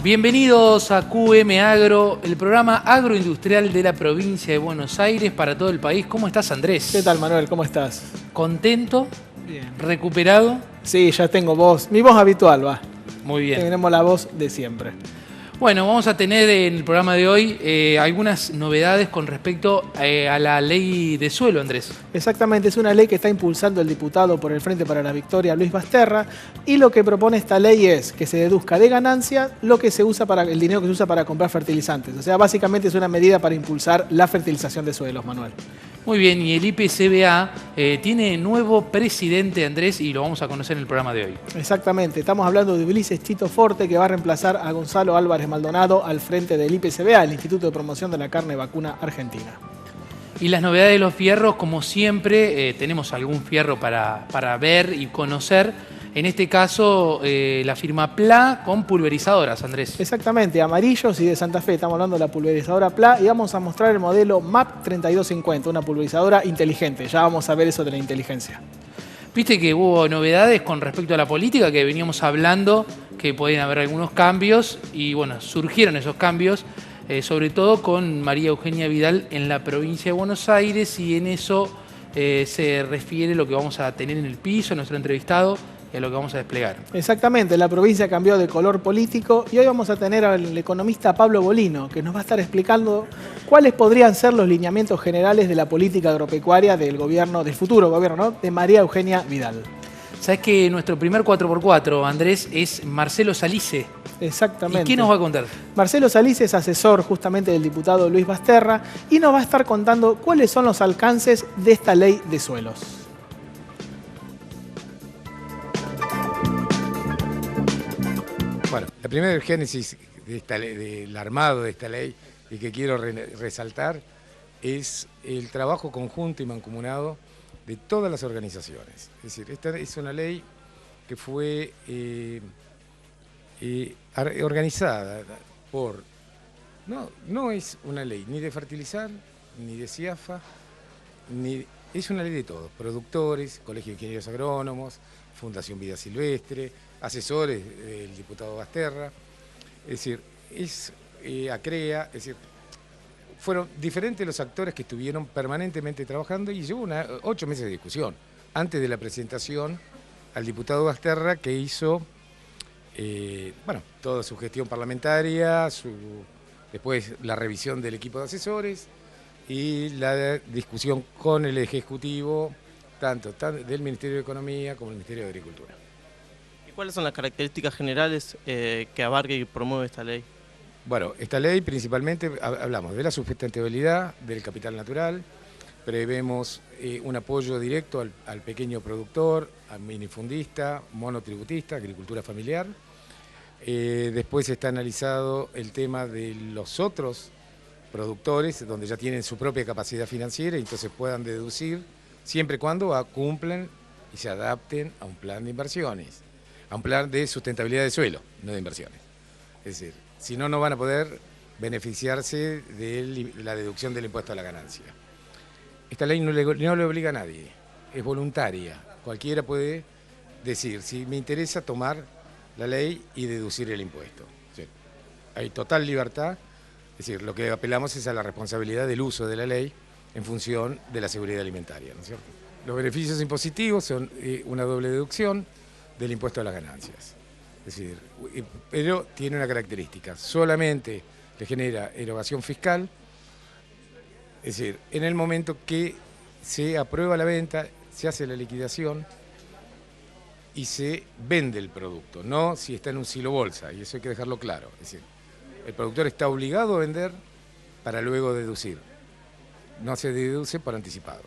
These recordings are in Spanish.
Bienvenidos a QM Agro, el programa agroindustrial de la provincia de Buenos Aires para todo el país. ¿Cómo estás, Andrés? ¿Qué tal, Manuel? ¿Cómo estás? ¿Contento? Bien. ¿Recuperado? Sí, ya tengo voz. Mi voz habitual, va. Muy bien. Tenemos la voz de siempre. Bueno, vamos a tener en el programa de hoy algunas novedades con respecto a la ley de suelo, Andrés. Exactamente, es una ley que está impulsando el diputado por el Frente para la Victoria, Luis Basterra, y lo que propone esta ley es que se deduzca de ganancia el dinero que se usa para comprar fertilizantes. O sea, básicamente es una medida para impulsar la fertilización de suelos, Manuel. Muy bien, y el IPCBA tiene nuevo presidente, Andrés, y lo vamos a conocer en el programa de hoy. Exactamente, estamos hablando de Ulises Chito Forte, que va a reemplazar a Gonzalo Álvarez Maldonado al frente del IPCBA, el Instituto de Promoción de la Carne Vacuna Argentina. Y las novedades de los fierros, como siempre, tenemos algún fierro para ver y conocer. En este caso, la firma PLA con pulverizadoras, Andrés. Exactamente, amarillos y de Santa Fe. Estamos hablando de la pulverizadora PLA y vamos a mostrar el modelo MAP 3250, una pulverizadora inteligente. Ya vamos a ver eso de la inteligencia. Viste que hubo novedades con respecto a la política, que veníamos hablando, que podían haber algunos cambios, y bueno, surgieron esos cambios, sobre todo con María Eugenia Vidal en la provincia de Buenos Aires, y en eso se refiere lo que vamos a tener en el piso, nuestro entrevistado, y a lo que vamos a desplegar. Exactamente, la provincia cambió de color político y hoy vamos a tener al economista Pablo Bolino, que nos va a estar explicando cuáles podrían ser los lineamientos generales de la política agropecuaria del futuro gobierno, ¿no?, de María Eugenia Vidal. Sabes que nuestro primer 4x4, Andrés, es Marcelo Salice. Exactamente. ¿Y qué nos va a contar? Marcelo Salice es asesor justamente del diputado Luis Basterra y nos va a estar contando cuáles son los alcances de esta ley de suelos. Bueno, la primera génesis de del armado de esta ley y que quiero resaltar es el trabajo conjunto y mancomunado de todas las organizaciones. Es decir, esta es una ley que fue organizada por... No es una ley ni de fertilizar, ni de CIAFA, es una ley de todos, productores, Colegio de Ingenieros Agrónomos, Fundación Vida Silvestre, asesores del diputado Basterra, es decir, ACREA, es decir, fueron diferentes los actores que estuvieron permanentemente trabajando y llevó 8 meses de discusión, antes de la presentación al diputado Basterra, que hizo toda su gestión parlamentaria, después la revisión del equipo de asesores y la discusión con el Ejecutivo, tanto del Ministerio de Economía como del Ministerio de Agricultura. ¿Y cuáles son las características generales que abarca y promueve esta ley? Bueno, esta ley principalmente hablamos de la sustentabilidad del capital natural, prevemos un apoyo directo al pequeño productor, al minifundista, monotributista, agricultura familiar. Después está analizado el tema de los otros productores, donde ya tienen su propia capacidad financiera y entonces puedan deducir, siempre y cuando cumplan y se adapten a un plan de inversiones, a un plan de sustentabilidad de suelo, no de inversiones. Es decir, si no, no van a poder beneficiarse de la deducción del impuesto a la ganancia. Esta ley no le obliga a nadie, es voluntaria. Cualquiera puede decir, si me interesa tomar la ley y deducir el impuesto. ¿Sí? Hay total libertad, es decir, lo que apelamos es a la responsabilidad del uso de la ley en función de la seguridad alimentaria, ¿no es cierto? Los beneficios impositivos son una doble deducción del impuesto a las ganancias. Es decir, pero tiene una característica, solamente le genera erogación fiscal, es decir, en el momento que se aprueba la venta, se hace la liquidación y se vende el producto, no si está en un silo bolsa, y eso hay que dejarlo claro. Es decir, el productor está obligado a vender para luego deducir, no se deduce por anticipado.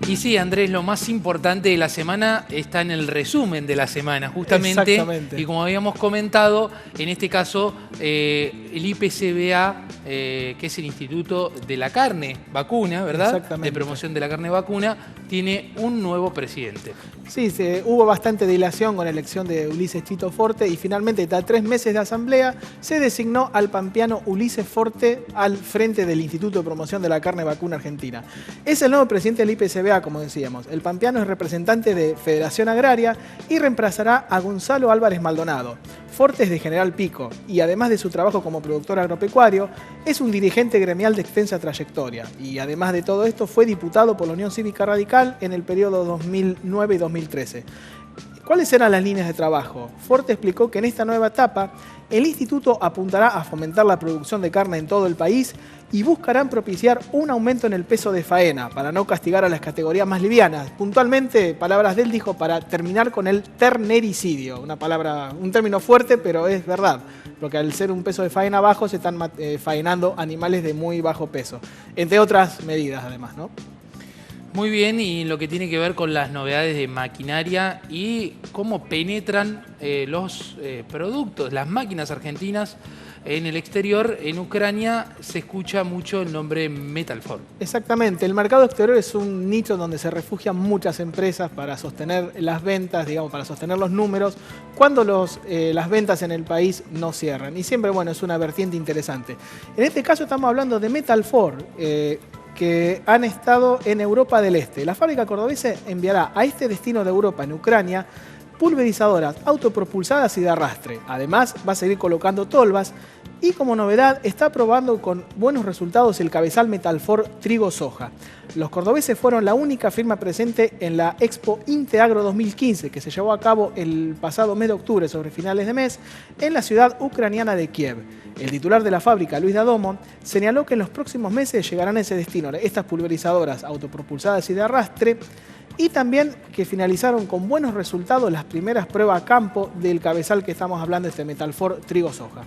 Y sí, Andrés, lo más importante de la semana está en el resumen de la semana, justamente. Exactamente. Y como habíamos comentado, en este caso, el IPCBA, que es el Instituto de la Carne Vacuna, ¿verdad? Exactamente. De promoción de la carne vacuna, tiene un nuevo presidente. Sí, hubo bastante dilación con la elección de Ulises Chito Forte y finalmente, tras 3 meses de asamblea, se designó al pampeano Ulises Forte al frente del Instituto de Promoción de la Carne Vacuna Argentina. Es el nuevo presidente del IPCBA AAA, como decíamos. El pampeano es representante de Federación Agraria y reemplazará a Gonzalo Álvarez Maldonado. Fortes de General Pico y además de su trabajo como productor agropecuario, es un dirigente gremial de extensa trayectoria. Y además de todo esto, fue diputado por la Unión Cívica Radical en el periodo 2009 y 2013. ¿Cuáles eran las líneas de trabajo? Forte explicó que en esta nueva etapa el instituto apuntará a fomentar la producción de carne en todo el país y buscarán propiciar un aumento en el peso de faena para no castigar a las categorías más livianas. Puntualmente, palabras de él, dijo, para terminar con el ternericidio. Un término fuerte, pero es verdad, porque al ser un peso de faena bajo se están faenando animales de muy bajo peso, entre otras medidas además, ¿no? Muy bien, y lo que tiene que ver con las novedades de maquinaria y cómo penetran los productos, las máquinas argentinas en el exterior. En Ucrania se escucha mucho el nombre Metalfor. Exactamente, el mercado exterior es un nicho donde se refugian muchas empresas para sostener las ventas, digamos, para sostener los números, cuando las ventas en el país no cierran. Y siempre, bueno, es una vertiente interesante. En este caso estamos hablando de Metalfor, que han estado en Europa del Este. La fábrica cordobesa enviará a este destino de Europa, en Ucrania, pulverizadoras autopropulsadas y de arrastre. Además, va a seguir colocando tolvas y, como novedad, está probando con buenos resultados el cabezal Metalfor Trigo Soja. Los cordobeses fueron la única firma presente en la Expo Inteagro 2015, que se llevó a cabo el pasado mes de octubre, sobre finales de mes, en la ciudad ucraniana de Kiev. El titular de la fábrica, Luis Dadomo, señaló que en los próximos meses llegarán a ese destino estas pulverizadoras autopropulsadas y de arrastre, y también que finalizaron con buenos resultados las primeras pruebas a campo del cabezal que estamos hablando, este Metalfor Trigo Soja.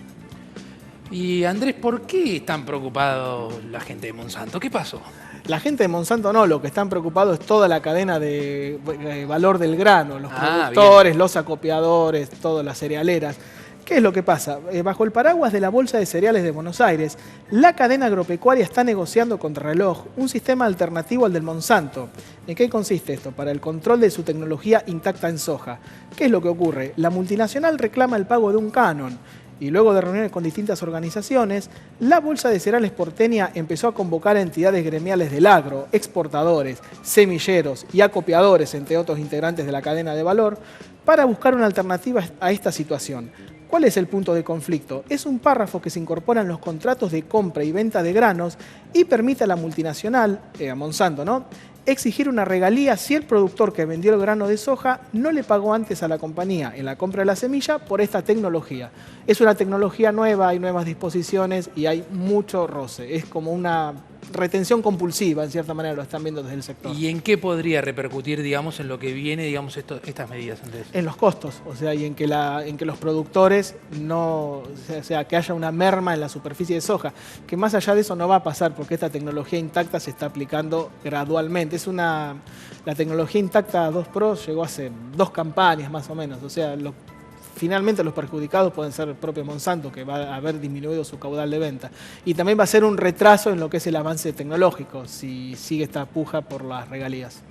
Y Andrés, ¿por qué están preocupados la gente de Monsanto? ¿Qué pasó? La gente de Monsanto no, lo que están preocupados es toda la cadena de valor del grano, los productores, bien, los acopiadores, todas las cerealeras. ¿Qué es lo que pasa? Bajo el paraguas de la Bolsa de Cereales de Buenos Aires, la cadena agropecuaria está negociando contra reloj un sistema alternativo al del Monsanto. ¿En qué consiste esto? Para el control de su tecnología intacta en soja. ¿Qué es lo que ocurre? La multinacional reclama el pago de un canon. Y luego de reuniones con distintas organizaciones, la Bolsa de Cereales porteña empezó a convocar a entidades gremiales del agro, exportadores, semilleros y acopiadores, entre otros integrantes de la cadena de valor, para buscar una alternativa a esta situación. ¿Cuál es el punto de conflicto? Es un párrafo que se incorpora en los contratos de compra y venta de granos y permite a la multinacional, a Monsanto, ¿no?, exigir una regalía si el productor que vendió el grano de soja no le pagó antes a la compañía en la compra de la semilla por esta tecnología. Es una tecnología nueva, hay nuevas disposiciones y hay mucho roce. Es como una retención compulsiva, en cierta manera lo están viendo desde el sector. ¿Y en qué podría repercutir, digamos, en lo que viene, digamos, estas medidas, Andrés? En los costos, o sea, y en que los productores no, o sea, que haya una merma en la superficie de soja, que más allá de eso no va a pasar porque esta tecnología intacta se está aplicando gradualmente. La tecnología intacta 2 Pro llegó hace 2 campañas más o menos, o sea, finalmente los perjudicados pueden ser el propio Monsanto, que va a haber disminuido su caudal de venta. Y también va a ser un retraso en lo que es el avance tecnológico, si sigue esta puja por las regalías.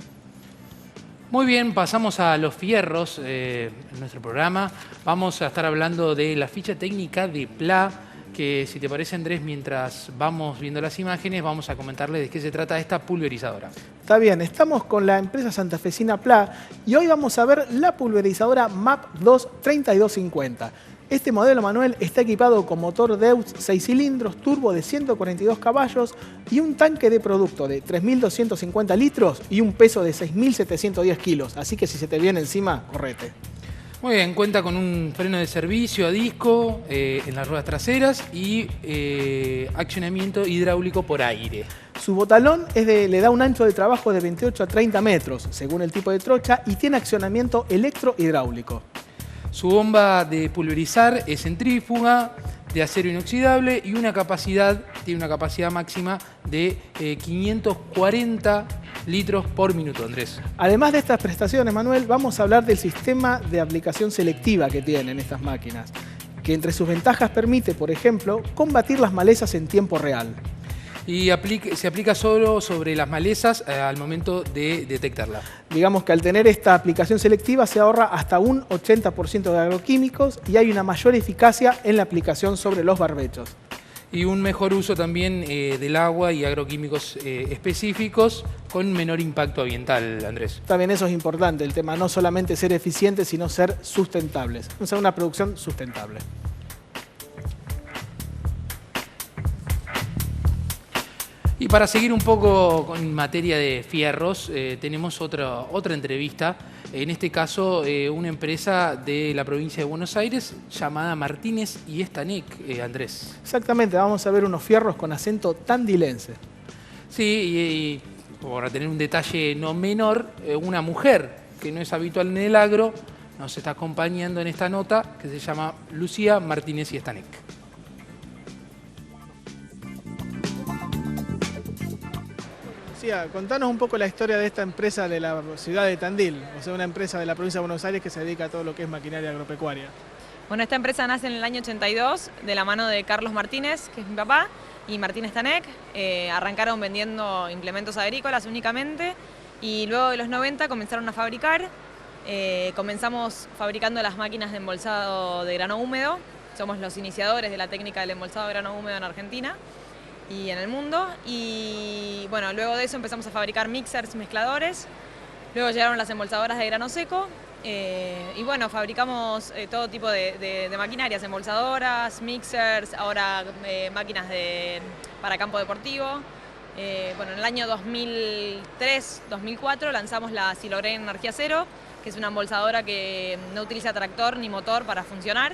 Muy bien, pasamos a los fierros en nuestro programa. Vamos a estar hablando de la ficha técnica de PLA, que si te parece, Andrés, mientras vamos viendo las imágenes, vamos a comentarles de qué se trata esta pulverizadora. Está bien, estamos con la empresa santafesina PLA y hoy vamos a ver la pulverizadora MAP2 3250. Este modelo, Manuel, está equipado con motor Deutz 6 cilindros, turbo de 142 caballos y un tanque de producto de 3.250 litros y un peso de 6.710 kilos. Así que si se te viene encima, correte. Muy bien, cuenta con un freno de servicio a disco en las ruedas traseras y accionamiento hidráulico por aire. Su botalón le da un ancho de trabajo de 28 a 30 metros, según el tipo de trocha, y tiene accionamiento electrohidráulico. Su bomba de pulverizar es centrífuga, de acero inoxidable y tiene una capacidad máxima de 540 litros por minuto, Andrés. Además de estas prestaciones, Manuel, vamos a hablar del sistema de aplicación selectiva que tienen estas máquinas, que entre sus ventajas permite, por ejemplo, combatir las malezas en tiempo real. Y se aplica solo sobre las malezas al momento de detectarla. Digamos que al tener esta aplicación selectiva se ahorra hasta un 80% de agroquímicos y hay una mayor eficacia en la aplicación sobre los barbechos. Y un mejor uso también del agua y agroquímicos específicos con menor impacto ambiental, Andrés. También eso es importante, el tema no solamente ser eficientes, sino ser sustentables. O sea, una producción sustentable. Y para seguir un poco con materia de fierros, tenemos otra entrevista. En este caso, una empresa de la provincia de Buenos Aires llamada Martínez y Estanek, Andrés. Exactamente, vamos a ver unos fierros con acento tandilense. Sí, y por tener un detalle no menor, una mujer que no es habitual en el agro nos está acompañando en esta nota que se llama Lucía Martínez y Estanek. Contanos un poco la historia de esta empresa de la ciudad de Tandil, o sea, una empresa de la provincia de Buenos Aires que se dedica a todo lo que es maquinaria agropecuaria. Bueno, esta empresa nace en el año 82 de la mano de Carlos Martínez, que es mi papá, y Martín Estanek. Arrancaron vendiendo implementos agrícolas únicamente y luego de los 90 comenzaron a fabricar. Comenzamos fabricando las máquinas de embolsado de grano húmedo. Somos los iniciadores de la técnica del embolsado de grano húmedo en Argentina y en el mundo, y bueno, luego de eso empezamos a fabricar mixers, mezcladores, luego llegaron las embolsadoras de grano seco, y bueno, fabricamos todo tipo de maquinarias, embolsadoras, mixers, ahora máquinas para campo deportivo. Bueno, en el año 2003-2004 lanzamos la Silogren Energía Cero, que es una embolsadora que no utiliza tractor ni motor para funcionar.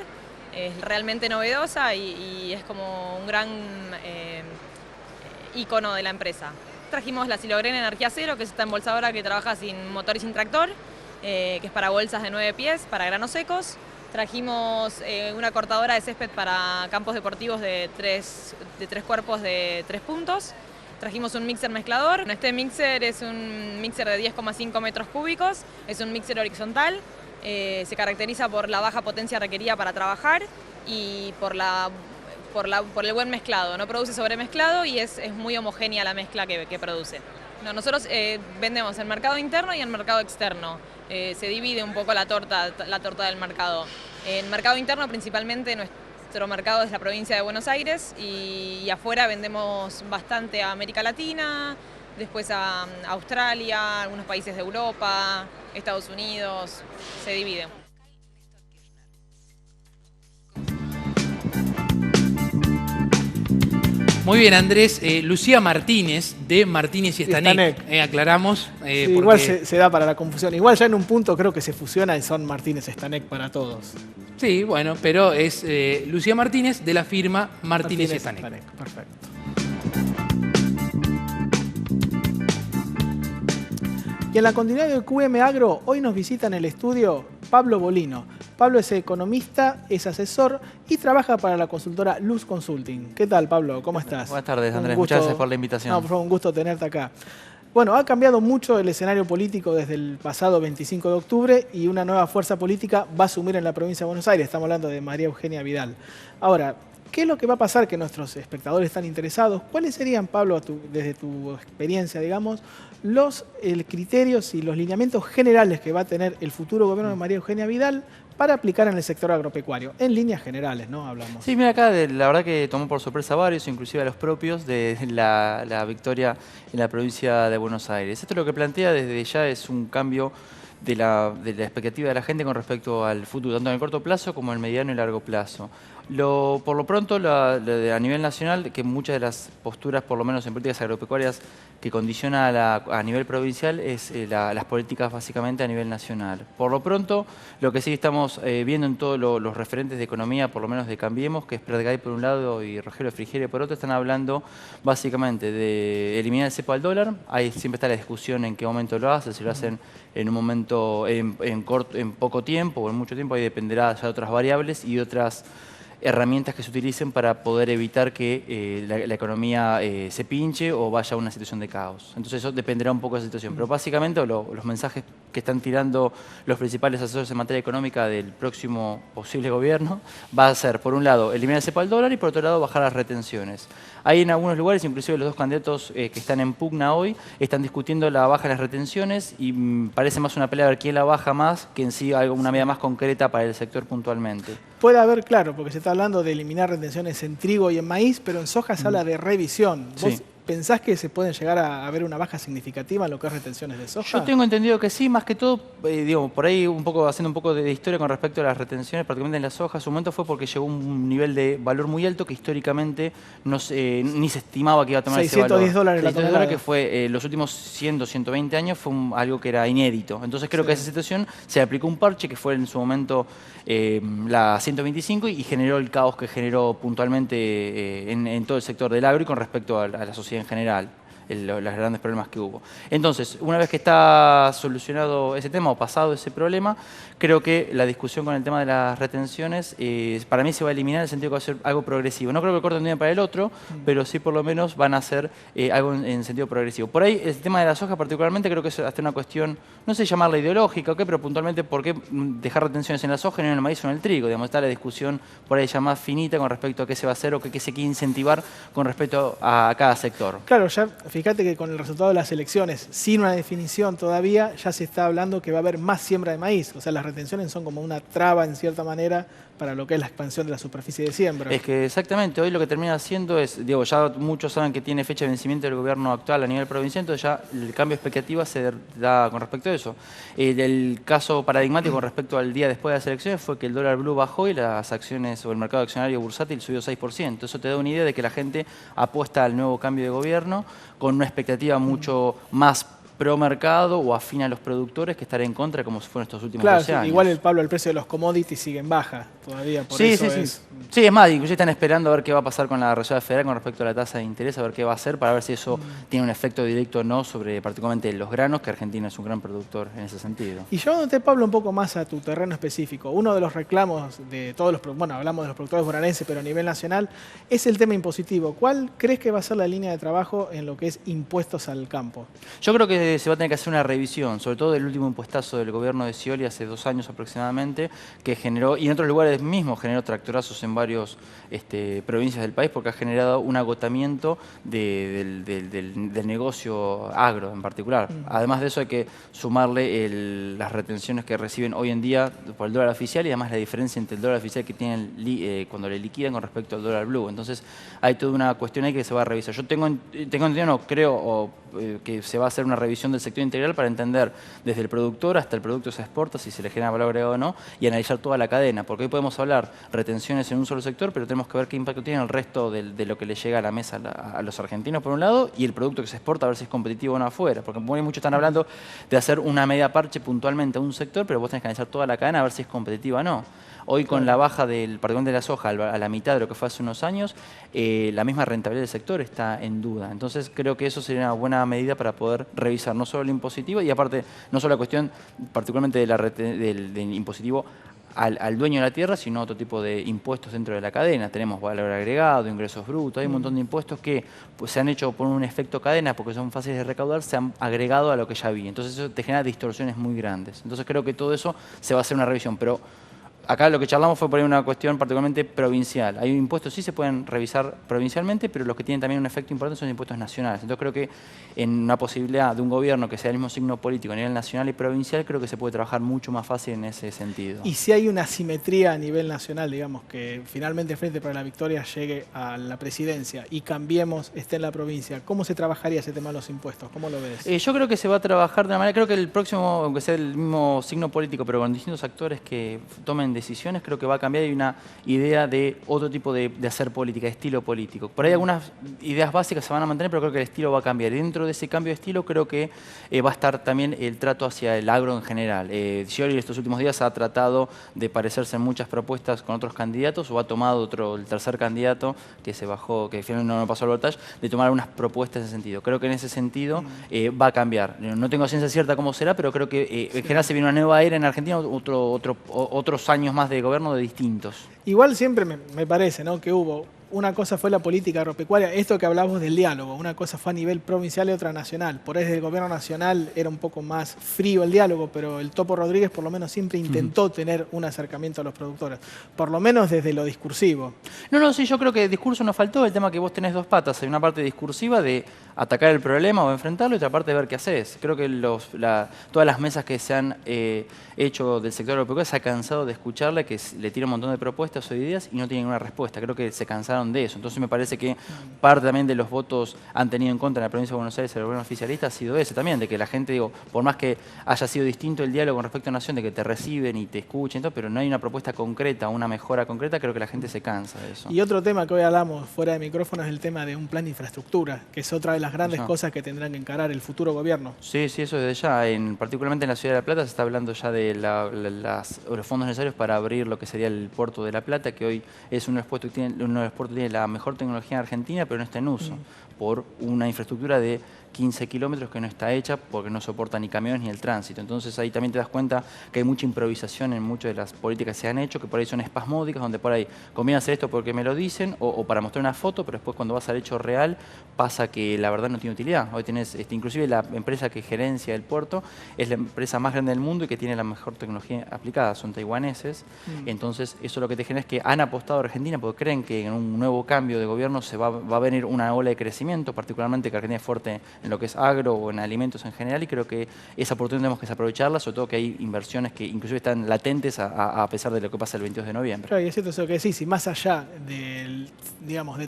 Es realmente novedosa y es como un gran ícono de la empresa. Trajimos la Silogren Energía Cero, que es esta embolsadora que trabaja sin motor y sin tractor, que es para bolsas de 9 pies, para granos secos. Trajimos una cortadora de césped para campos deportivos de tres cuerpos de 3 puntos. Trajimos un mixer mezclador. Este mixer es un mixer de 10,5 metros cúbicos, es un mixer horizontal. Se caracteriza por la baja potencia requerida para trabajar y por el buen mezclado. No produce sobremezclado y es muy homogénea la mezcla que produce. No, nosotros vendemos en mercado interno y en mercado externo. Se divide un poco la torta del mercado. En mercado interno principalmente nuestro mercado es la provincia de Buenos Aires y afuera vendemos bastante a América Latina, después a Australia, algunos países de Europa, Estados Unidos, se divide. Muy bien, Andrés. Lucía Martínez, de Martínez y Estanek. Aclaramos. Sí, porque igual se da para la confusión. Igual ya en un punto creo que se fusiona y son Martínez y Estanek para todos. Sí, bueno, pero es Lucía Martínez de la firma Martínez y Estanek. Perfecto. Y en la continuidad de QM Agro, hoy nos visita en el estudio Pablo Bolino. Pablo es economista, es asesor y trabaja para la consultora Luz Consulting. ¿Qué tal, Pablo? ¿Cómo estás? Buenas tardes, Andrés. Muchas gracias por la invitación. No, por favor, un gusto tenerte acá. Bueno, ha cambiado mucho el escenario político desde el pasado 25 de octubre y una nueva fuerza política va a asumir en la provincia de Buenos Aires. Estamos hablando de María Eugenia Vidal. Ahora, ¿qué es lo que va a pasar que nuestros espectadores están interesados? ¿Cuáles serían, Pablo, desde tu experiencia, digamos, los criterios y los lineamientos generales que va a tener el futuro gobierno de María Eugenia Vidal para aplicar en el sector agropecuario? En líneas generales, ¿no? Hablamos. Sí, mira, acá la verdad que tomó por sorpresa a varios, inclusive a los propios, de la victoria en la provincia de Buenos Aires. Esto lo que plantea desde ya es un cambio de la expectativa de la gente con respecto al futuro, tanto en el corto plazo como en el mediano y largo plazo. Por lo pronto, a nivel nacional, que muchas de las posturas, por lo menos en políticas agropecuarias, que condiciona a nivel provincial, es las políticas básicamente a nivel nacional. Por lo pronto, lo que sí estamos viendo en todos los referentes de economía, por lo menos de Cambiemos, que es Pratgay por un lado y Rogelio Frigerio por otro, están hablando básicamente de eliminar el cepo al dólar. Ahí siempre está la discusión en qué momento lo hacen, si lo hacen en un momento, en poco tiempo o en mucho tiempo, ahí dependerá ya de otras variables y otras herramientas que se utilicen para poder evitar que la economía se pinche o vaya a una situación de caos. Entonces eso dependerá un poco de la situación. Pero básicamente los mensajes que están tirando los principales asesores en materia económica del próximo posible gobierno va a ser, por un lado, eliminar el cepo al dólar y por otro lado, bajar las retenciones. Hay en algunos lugares, inclusive los dos candidatos que están en pugna hoy, están discutiendo la baja de las retenciones y parece más una pelea a ver quién la baja más que en sí una medida más concreta para el sector puntualmente. Puede haber, claro, porque se está hablando de eliminar retenciones en trigo y en maíz, pero en soja se habla de revisión. ¿Vos Sí. pensás que se pueden llegar a ver una baja significativa en lo que es retenciones de soja? Yo tengo entendido que sí, más que todo, digo, por ahí haciendo un poco de historia con respecto a las retenciones, particularmente en la soja, su momento fue porque llegó a un nivel de valor muy alto que históricamente ni se estimaba que iba a tomar ese valor. $610 la 610 tonelada. que fue los últimos 100, 120 años fue algo que era inédito. Entonces creo que a esa situación se aplicó un parche que fue en su momento la 125 y generó el caos que generó puntualmente en todo el sector del agro y con respecto a la sociedad en general. Los grandes problemas que hubo. Entonces, una vez que está solucionado ese tema o pasado ese problema, creo que la discusión con el tema de las retenciones para mí se va a eliminar en el sentido que va a ser algo progresivo. No creo que lo corten de un día para el otro, pero sí por lo menos van a ser algo en sentido progresivo. Por ahí, el tema de la soja particularmente creo que es hasta una cuestión, no sé llamarla ideológica o qué, pero puntualmente por qué dejar retenciones en la soja y no en el maíz o en el trigo. Digamos, está la discusión por ahí ya más finita con respecto a qué se va a hacer o qué se quiere incentivar con respecto a cada sector. Claro, ya fíjate que con el resultado de las elecciones, sin una definición todavía, ya se está hablando que va a haber más siembra de maíz. O sea, las retenciones son como una traba, en cierta manera, para lo que es la expansión de la superficie de siembra. Es que exactamente, hoy lo que termina haciendo es, digo, ya muchos saben que tiene fecha de vencimiento del gobierno actual a nivel provincial, entonces ya el cambio de expectativa se da con respecto a eso. El caso paradigmático con respecto al día después de las elecciones fue que el dólar blue bajó y las acciones o el mercado accionario bursátil subió 6%. Eso te da una idea de que la gente apuesta al nuevo cambio de gobierno con una expectativa mucho más pro mercado o afín a los productores que estar en contra como si fueron estos últimos Claro, 12 sí, años. igual el precio de los commodities sigue en baja todavía, por Sí, eso sí, es... sí. Sí, es más, incluso están esperando a ver qué va a pasar con la Reserva Federal con respecto a la tasa de interés, a ver qué va a hacer para ver si eso tiene un efecto directo o no sobre particularmente los granos, que Argentina es un gran productor en ese sentido. Y llevándote, Pablo, un poco más a tu terreno específico, uno de los reclamos de todos los, bueno, hablamos de los productores bonaerenses, pero a nivel nacional, es el tema impositivo. ¿Cuál crees que va a ser la línea de trabajo en lo que es impuestos al campo? Yo creo que se va a tener que hacer una revisión, sobre todo del último impuestazo del gobierno de Scioli hace 2 años aproximadamente, que generó, y en otros lugares mismos generó tractorazos en varias provincias del país porque ha generado un agotamiento del negocio agro en particular. Además de eso hay que sumarle las retenciones que reciben hoy en día por el dólar oficial y además la diferencia entre el dólar oficial que tienen cuando le liquidan con respecto al dólar blue. Entonces hay toda una cuestión ahí que se va a revisar. Yo tengo entendido, no creo que se va a hacer una revisión del sector integral para entender desde el productor hasta el producto se exporta, si se le genera valor agregado o no, y analizar toda la cadena, porque hoy podemos hablar retenciones en un solo sector, pero tenemos que ver qué impacto tiene el resto de lo que le llega a la mesa a los argentinos por un lado, y el producto que se exporta a ver si es competitivo o no afuera, porque muchos están hablando de hacer una media parche puntualmente a un sector, pero vos tenés que analizar toda la cadena a ver si es competitiva o no. Hoy con la baja particularmente de la soja a la mitad de lo que fue hace unos años, la misma rentabilidad del sector está en duda. Entonces creo que eso sería una buena medida para poder revisar no solo el impositivo y aparte no solo la cuestión particularmente del impositivo al dueño de la tierra, sino otro tipo de impuestos dentro de la cadena. Tenemos valor agregado, ingresos brutos, hay un montón de impuestos que pues, se han hecho por un efecto cadena, porque son fáciles de recaudar, se han agregado a lo que ya había. Entonces eso te genera distorsiones muy grandes. Entonces creo que todo eso se va a hacer una revisión, pero acá lo que charlamos fue por ahí una cuestión particularmente provincial. Hay impuestos sí se pueden revisar provincialmente, pero los que tienen también un efecto importante son los impuestos nacionales. Entonces creo que en una posibilidad de un gobierno que sea el mismo signo político a nivel nacional y provincial, creo que se puede trabajar mucho más fácil en ese sentido. Y si hay una simetría a nivel nacional, digamos, que finalmente Frente para la Victoria llegue a la presidencia y Cambiemos esté en la provincia, ¿cómo se trabajaría ese tema de los impuestos? ¿Cómo lo ves? Yo creo que se va a trabajar de una manera, creo que el próximo, aunque sea el mismo signo político, pero con distintos actores que tomen decisiones, creo que va a cambiar. Hay una idea de otro tipo de hacer política, de estilo político. Por ahí algunas ideas básicas se van a mantener, pero creo que el estilo va a cambiar. Y dentro de ese cambio de estilo creo que va a estar también el trato hacia el agro en general. Scioli estos últimos días ha tratado de parecerse en muchas propuestas con otros candidatos o ha tomado el tercer candidato que se bajó, que finalmente no pasó al balotaje, de tomar algunas propuestas en ese sentido. Creo que en ese sentido va a cambiar. No tengo ciencia cierta cómo será, pero creo que en general se viene una nueva era en Argentina, otros años más de gobierno de distintos. Igual siempre me parece, ¿no?, que hubo una cosa fue la política agropecuaria, esto que hablamos del diálogo, una cosa fue a nivel provincial y otra nacional. Por ahí desde el gobierno nacional era un poco más frío el diálogo, pero el Topo Rodríguez por lo menos siempre intentó tener un acercamiento a los productores, por lo menos desde lo discursivo. No, sí, yo creo que el discurso nos faltó, el tema que vos tenés dos patas. Hay una parte discursiva de atacar el problema o enfrentarlo y otra parte de ver qué haces. Creo que todas las mesas que se han hecho del sector agropecuario se ha cansado de escucharle, que le tira un montón de propuestas o ideas y no tienen una respuesta. Creo que se cansaron de eso. Entonces me parece que parte también de los votos han tenido en contra en la provincia de Buenos Aires el gobierno oficialista ha sido ese también, de que la gente, digo, por más que haya sido distinto el diálogo con respecto a Nación, de que te reciben y te escuchen, todo, pero no hay una propuesta concreta, una mejora concreta, creo que la gente se cansa de eso. Y otro tema que hoy hablamos fuera de micrófono es el tema de un plan de infraestructura, que es otra de las grandes cosas que tendrán que encarar el futuro gobierno. Sí, eso desde ya. Particularmente en la Ciudad de La Plata se está hablando ya de los fondos necesarios para abrir lo que sería el puerto de La Plata, que hoy es uno de los puertos que tiene la mejor tecnología en Argentina, pero no está en uso, por una infraestructura de 15 kilómetros que no está hecha porque no soporta ni camiones ni el tránsito. Entonces ahí también te das cuenta que hay mucha improvisación en muchas de las políticas que se han hecho, que por ahí son espasmódicas, donde por ahí conviene hacer esto porque me lo dicen o para mostrar una foto, pero después cuando vas al hecho real pasa que la verdad no tiene utilidad. Hoy tenés, inclusive la empresa que gerencia el puerto es la empresa más grande del mundo y que tiene la mejor tecnología aplicada, son taiwaneses. Entonces eso lo que te genera es que han apostado a Argentina porque creen que en un nuevo cambio de gobierno va a venir una ola de crecimiento, particularmente que Argentina es fuerte en lo que es agro o en alimentos en general, y creo que esa oportunidad tenemos que aprovecharla, sobre todo que hay inversiones que inclusive están latentes a pesar de lo que pasa el 22 de noviembre. Claro, y es cierto eso que decís, y más allá de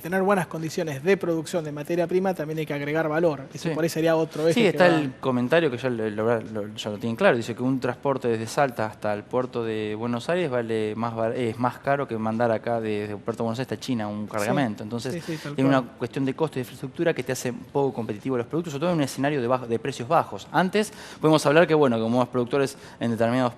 tener buenas condiciones de producción de materia prima, también hay que agregar valor. Eso por ahí sería otro eje. Sí, está el comentario que ya lo tienen claro, dice que un transporte desde Salta hasta el puerto de Buenos Aires es más caro que mandar acá desde el puerto de Buenos Aires hasta China un cargamento. Entonces tiene una cuestión de costo y de infraestructura que te hace poco competitivo los productos, sobre todo en un escenario de precios bajos. Antes podemos hablar que, bueno, como productores en determinados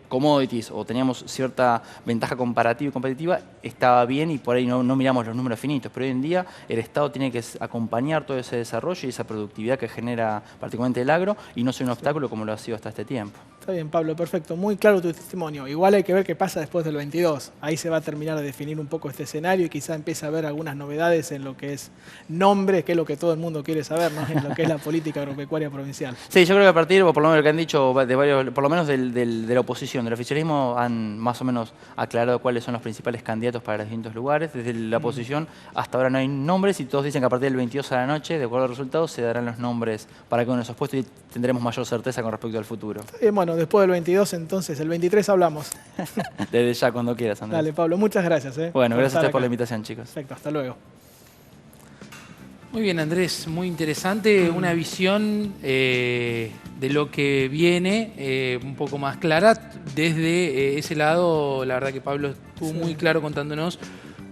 commodities o teníamos cierta ventaja comparativa y competitiva, estaba bien y por ahí no miramos los números finitos, pero hoy en día el Estado tiene que acompañar todo ese desarrollo y esa productividad que genera particularmente el agro y no ser un obstáculo como lo ha sido hasta este tiempo. Está bien, Pablo, perfecto. Muy claro tu testimonio. Igual hay que ver qué pasa después del 22. Ahí se va a terminar de definir un poco este escenario y quizá empiece a haber algunas novedades en lo que es nombres, que es lo que todo el mundo quiere saber, ¿no? En lo que es la política agropecuaria provincial. Sí, yo creo que a partir, o por lo menos lo que han dicho de varios, por lo menos de la oposición, del oficialismo, han más o menos aclarado cuáles son los principales candidatos para los distintos lugares. Desde la oposición hasta ahora no hay nombres y todos dicen que a partir del 22 a la noche, de acuerdo a los resultados, se darán los nombres para cada uno de esos puestos y tendremos mayor certeza con respecto al futuro. Bueno, después del 22 entonces, el 23 hablamos. Desde ya, cuando quieras, Andrés. Dale, Pablo, muchas gracias. Bueno, gracias a ustedes por la invitación, chicos. Perfecto, hasta luego. Muy bien, Andrés, muy interesante, una visión de lo que viene un poco más clara. Desde ese lado, la verdad que Pablo estuvo muy claro contándonos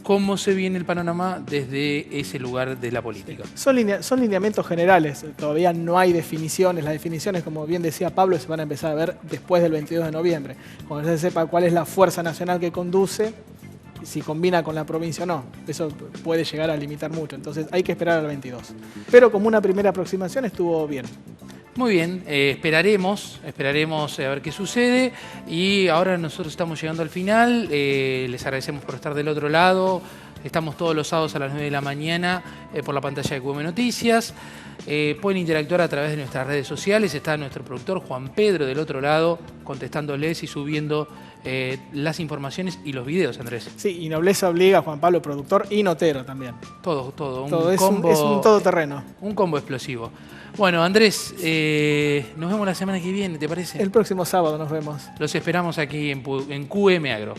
cómo se viene el panorama desde ese lugar de la política. Son lineamientos generales, todavía no hay definiciones. Las definiciones, como bien decía Pablo, se van a empezar a ver después del 22 de noviembre. Cuando se sepa cuál es la fuerza nacional que conduce, si combina con la provincia o no. Eso puede llegar a limitar mucho, entonces hay que esperar al 22. Pero como una primera aproximación estuvo bien. Muy bien, esperaremos a ver qué sucede y ahora nosotros estamos llegando al final, les agradecemos por estar del otro lado, estamos todos los sábados a las 9 de la mañana por la pantalla de QM Noticias, pueden interactuar a través de nuestras redes sociales, está nuestro productor Juan Pedro del otro lado contestándoles y subiendo las informaciones y los videos, Andrés. Sí, y nobleza obliga a Juan Pablo, productor y notero también. Todo, es un todoterreno. Un combo explosivo. Bueno, Andrés, nos vemos la semana que viene, ¿te parece? El próximo sábado nos vemos. Los esperamos aquí en QM Agro.